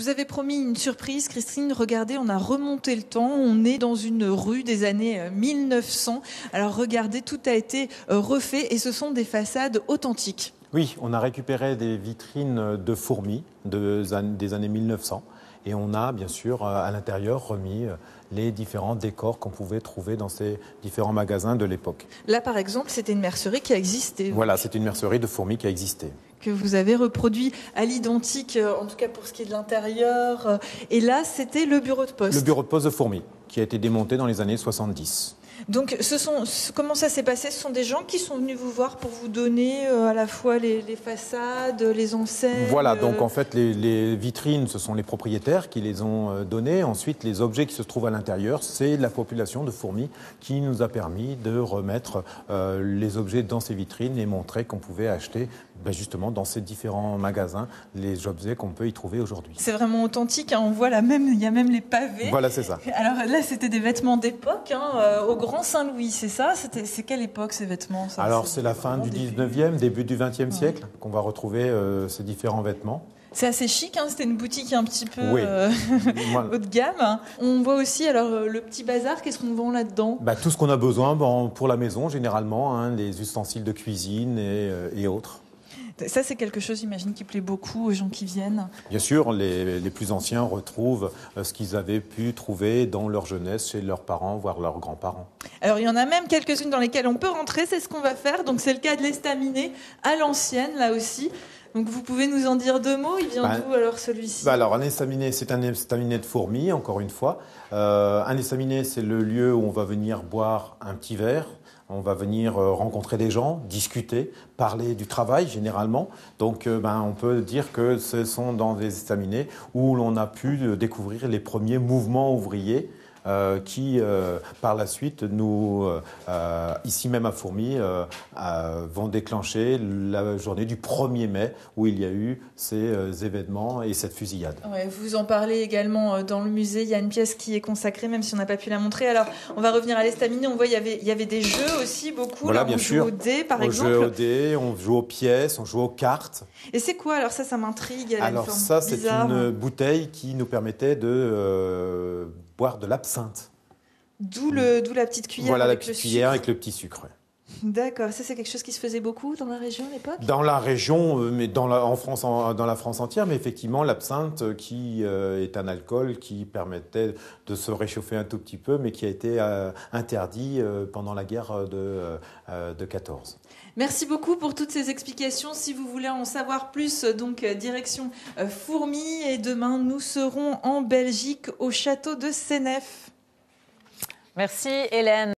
Je vous avais promis une surprise, Christine. Regardez, on a remonté le temps. On est dans une rue des années 1900. Alors regardez, tout a été refait et ce sont des façades authentiques. Oui, on a récupéré des vitrines de fourmis des années 1900 et on a bien sûr à l'intérieur remis les différents décors qu'on pouvait trouver dans ces différents magasins de l'époque. Là par exemple, c'était une mercerie qui a existé. Voilà, c'est une mercerie de fourmis qui a existé. Que vous avez reproduit à l'identique, en tout cas pour ce qui est de l'intérieur. Et là, c'était le bureau de poste. Le bureau de poste de fourmis, qui a été démonté dans les années 70. Donc, comment ça s'est passé? Ce sont des gens qui sont venus vous voir pour vous donner à la fois les façades, les enseignes. Voilà, donc en fait, les vitrines, ce sont les propriétaires qui les ont données. Ensuite, les objets qui se trouvent à l'intérieur, c'est la population de fourmis qui nous a permis de remettre les objets dans ces vitrines et montrer qu'on pouvait acheter justement dans ces différents magasins les objets qu'on peut y trouver aujourd'hui. C'est vraiment authentique, hein. On voit là même, il y a même les pavés. Voilà, c'est ça. Alors là, c'était des vêtements d'époque, au Grand Saint-Louis, c'est ça? C'est quelle époque ces vêtements ça? Alors c'est la fin du 19e, début du 20e siècle qu'on va retrouver ces différents vêtements. C'est assez chic, hein, c'était une boutique un petit peu oui. haut de gamme. On voit aussi alors le petit bazar, qu'est-ce qu'on vend là-dedans? Tout ce qu'on a besoin pour la maison généralement, hein, les ustensiles de cuisine et autres. Ça, c'est quelque chose, j'imagine, qui plaît beaucoup aux gens qui viennent. Bien sûr, les plus anciens retrouvent ce qu'ils avaient pu trouver dans leur jeunesse chez leurs parents, voire leurs grands-parents. Alors, il y en a même quelques-unes dans lesquelles on peut rentrer, c'est ce qu'on va faire. Donc, c'est le cas de l'estaminet à l'ancienne, là aussi. Donc, vous pouvez nous en dire deux mots? Il vient d'où, alors, celui-ci? Alors, un estaminet, c'est un estaminet de fourmis, encore une fois. Un estaminet, c'est le lieu où on va venir boire un petit verre. On va venir rencontrer des gens, discuter, parler du travail généralement. Donc on peut dire que ce sont dans des estaminets où l'on a pu découvrir les premiers mouvements ouvriers qui, par la suite, nous, ici même à Fourmies, vont déclencher la journée du 1er mai où il y a eu ces événements et cette fusillade. Ouais, vous en parlez également dans le musée. Il y a une pièce qui est consacrée, même si on n'a pas pu la montrer. Alors, on va revenir à l'estaminet. On voit il y avait des jeux aussi, beaucoup. Voilà, là, bien on sûr. joue au dé, par exemple. On joue au dé, on joue aux pièces, on joue aux cartes. Et c'est quoi? Alors ça m'intrigue. Alors ça, c'est une bouteille qui nous permettait de boire de l'absinthe. D'où la petite cuillère. Voilà, avec la petite cuillère avec le petit sucre. D'accord, ça c'est quelque chose qui se faisait beaucoup dans la région à l'époque? Dans la région, mais dans la France entière, mais effectivement l'absinthe qui est un alcool qui permettait de se réchauffer un tout petit peu, mais qui a été interdit pendant la guerre de 14. Merci beaucoup pour toutes ces explications. Si vous voulez en savoir plus, donc direction Fourmies, et demain nous serons en Belgique au château de Sénef. Merci Hélène.